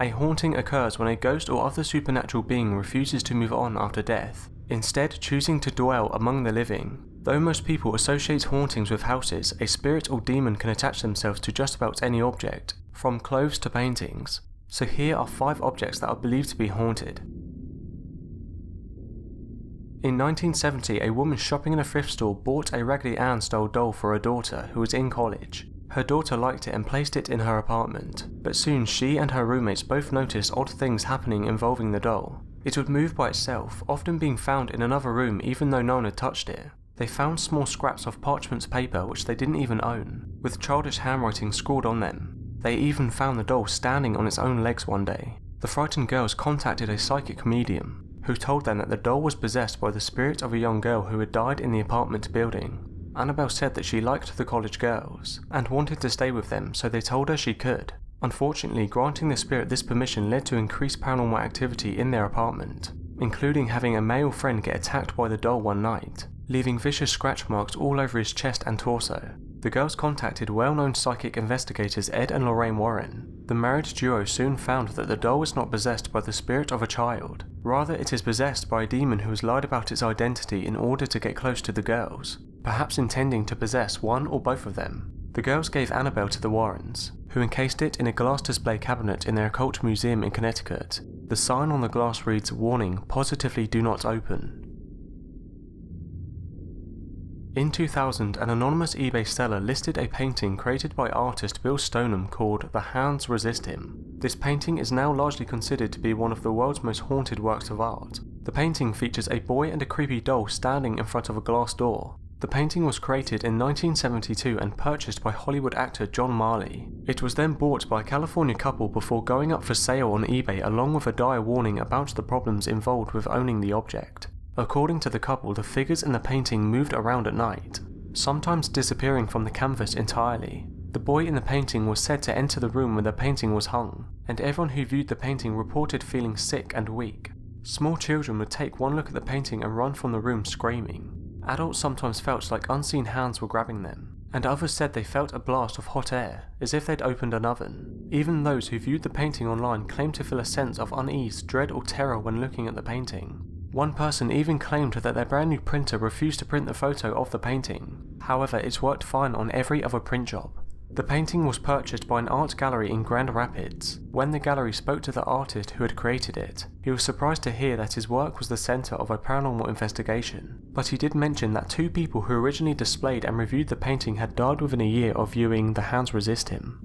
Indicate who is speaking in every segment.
Speaker 1: A haunting occurs when a ghost or other supernatural being refuses to move on after death, instead choosing to dwell among the living. Though most people associate hauntings with houses, a spirit or demon can attach themselves to just about any object, from clothes to paintings. So here are 5 objects that are believed to be haunted. In 1970, a woman shopping in a thrift store bought a Raggedy Ann style doll for her daughter who was in college. Her daughter liked it and placed it in her apartment, but soon she and her roommates both noticed odd things happening involving the doll. It would move by itself, often being found in another room even though no one had touched it. They found small scraps of parchment paper which they didn't even own, with childish handwriting scrawled on them. They even found the doll standing on its own legs one day. The frightened girls contacted a psychic medium, who told them that the doll was possessed by the spirit of a young girl who had died in the apartment building. Annabelle said that she liked the college girls, and wanted to stay with them, so they told her she could. Unfortunately, granting the spirit this permission led to increased paranormal activity in their apartment, including having a male friend get attacked by the doll one night, leaving vicious scratch marks all over his chest and torso. The girls contacted well-known psychic investigators Ed and Lorraine Warren. The married duo soon found that the doll was not possessed by the spirit of a child, rather it is possessed by a demon who has lied about its identity in order to get close to the girls, perhaps intending to possess one or both of them. The girls gave Annabelle to the Warrens, who encased it in a glass display cabinet in their occult museum in Connecticut. The sign on the glass reads, "Warning, positively do not open." In 2000, an anonymous eBay seller listed a painting created by artist Bill Stoneham called "The Hounds Resist Him." This painting is now largely considered to be one of the world's most haunted works of art. The painting features a boy and a creepy doll standing in front of a glass door. The painting was created in 1972 and purchased by Hollywood actor John Marley. It was then bought by a California couple before going up for sale on eBay along with a dire warning about the problems involved with owning the object. According to the couple, the figures in the painting moved around at night, sometimes disappearing from the canvas entirely. The boy in the painting was said to enter the room where the painting was hung, and everyone who viewed the painting reported feeling sick and weak. Small children would take one look at the painting and run from the room screaming. Adults sometimes felt like unseen hands were grabbing them, and others said they felt a blast of hot air, as if they'd opened an oven. Even those who viewed the painting online claimed to feel a sense of unease, dread or terror when looking at the painting. One person even claimed that their brand new printer refused to print the photo of the painting. However, it worked fine on every other print job. The painting was purchased by an art gallery in Grand Rapids. When the gallery spoke to the artist who had created it, he was surprised to hear that his work was the center of a paranormal investigation. But he did mention that 2 people who originally displayed and reviewed the painting had died within a year of viewing The Hounds Resist Him.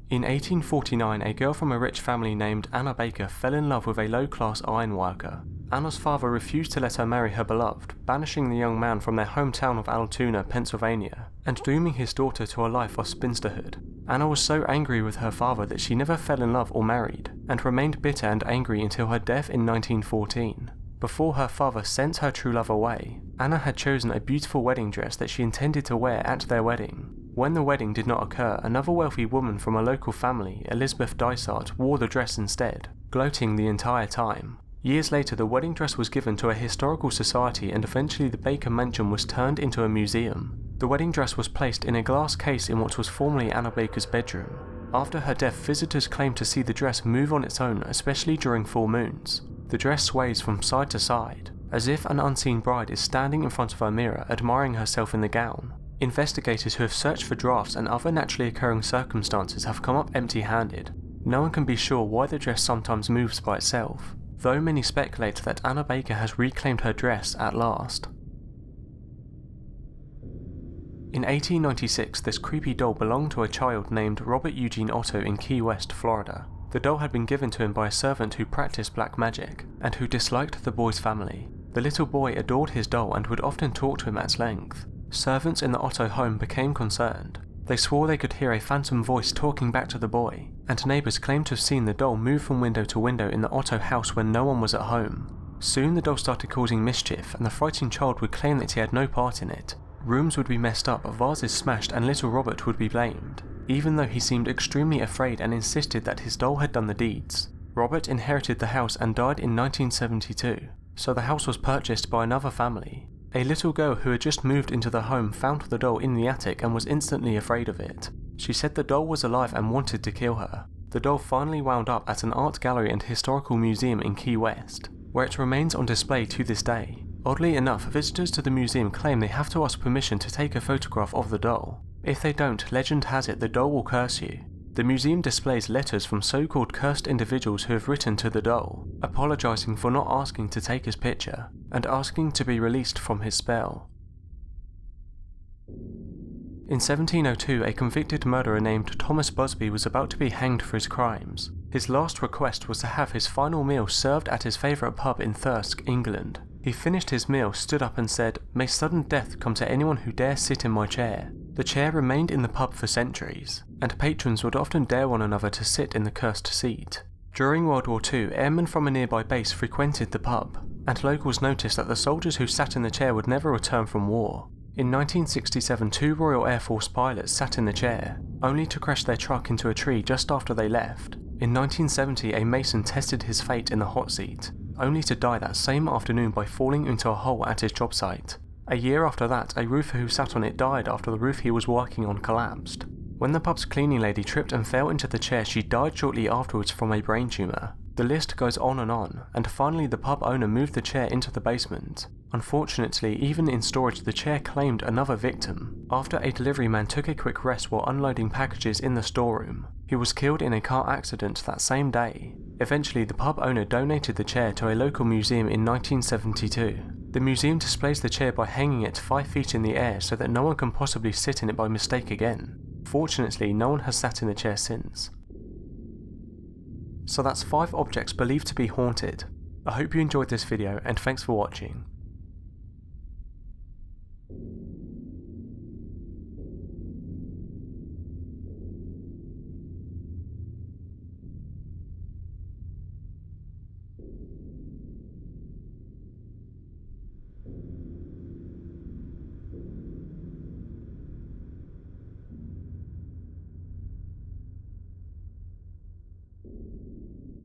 Speaker 1: In 1849, a girl from a rich family named Anna Baker fell in love with a low-class iron worker. Anna's father refused to let her marry her beloved, banishing the young man from their hometown of Altoona, Pennsylvania, and dooming his daughter to a life of spinsterhood. Anna was so angry with her father that she never fell in love or married, and remained bitter and angry until her death in 1914. Before her father sent her true love away, Anna had chosen a beautiful wedding dress that she intended to wear at their wedding. When the wedding did not occur, another wealthy woman from a local family, Elizabeth Dysart, wore the dress instead, gloating the entire time. Years later, the wedding dress was given to a historical society and eventually the Baker Mansion was turned into a museum. The wedding dress was placed in a glass case in what was formerly Anna Baker's bedroom. After her death, visitors claimed to see the dress move on its own, especially during full moons. The dress sways from side to side, as if an unseen bride is standing in front of her mirror admiring herself in the gown. Investigators who have searched for drafts and other naturally occurring circumstances have come up empty-handed. No one can be sure why the dress sometimes moves by itself, though many speculate that Anna Baker has reclaimed her dress at last. In 1896, this creepy doll belonged to a child named Robert Eugene Otto in Key West, Florida. The doll had been given to him by a servant who practiced black magic, and who disliked the boy's family. The little boy adored his doll and would often talk to him at length. Servants in the Otto home became concerned. They swore they could hear a phantom voice talking back to the boy, and neighbours claimed to have seen the doll move from window to window in the Otto house when no one was at home. Soon the doll started causing mischief, and the frightened child would claim that he had no part in it. Rooms would be messed up, vases smashed, and little Robert would be blamed, even though he seemed extremely afraid and insisted that his doll had done the deeds. Robert inherited the house and died in 1972, so the house was purchased by another family. A little girl who had just moved into the home found the doll in the attic and was instantly afraid of it. She said the doll was alive and wanted to kill her. The doll finally wound up at an art gallery and historical museum in Key West, where it remains on display to this day. Oddly enough, visitors to the museum claim they have to ask permission to take a photograph of the doll. If they don't, legend has it the doll will curse you. The museum displays letters from so-called cursed individuals who have written to the doll, apologising for not asking to take his picture, and asking to be released from his spell. In 1702, a convicted murderer named Thomas Busby was about to be hanged for his crimes. His last request was to have his final meal served at his favourite pub in Thirsk, England. He finished his meal, stood up and said, "May sudden death come to anyone who dare sit in my chair." The chair remained in the pub for centuries, and patrons would often dare one another to sit in the cursed seat. During World War II, airmen from a nearby base frequented the pub, and locals noticed that the soldiers who sat in the chair would never return from war. In 1967, 2 Royal Air Force pilots sat in the chair, only to crash their truck into a tree just after they left. In 1970, a mason tested his fate in the hot seat, only to die that same afternoon by falling into a hole at his job site. A year after that, a roofer who sat on it died after the roof he was working on collapsed. When the pub's cleaning lady tripped and fell into the chair, she died shortly afterwards from a brain tumour. The list goes on, and finally the pub owner moved the chair into the basement. Unfortunately, even in storage, the chair claimed another victim. After a delivery man took a quick rest while unloading packages in the storeroom, he was killed in a car accident that same day. Eventually, the pub owner donated the chair to a local museum in 1972. The museum displays the chair by hanging it 5 feet in the air so that no one can possibly sit in it by mistake again. Fortunately, no one has sat in the chair since. So that's 5 objects believed to be haunted. I hope you enjoyed this video and thanks for watching.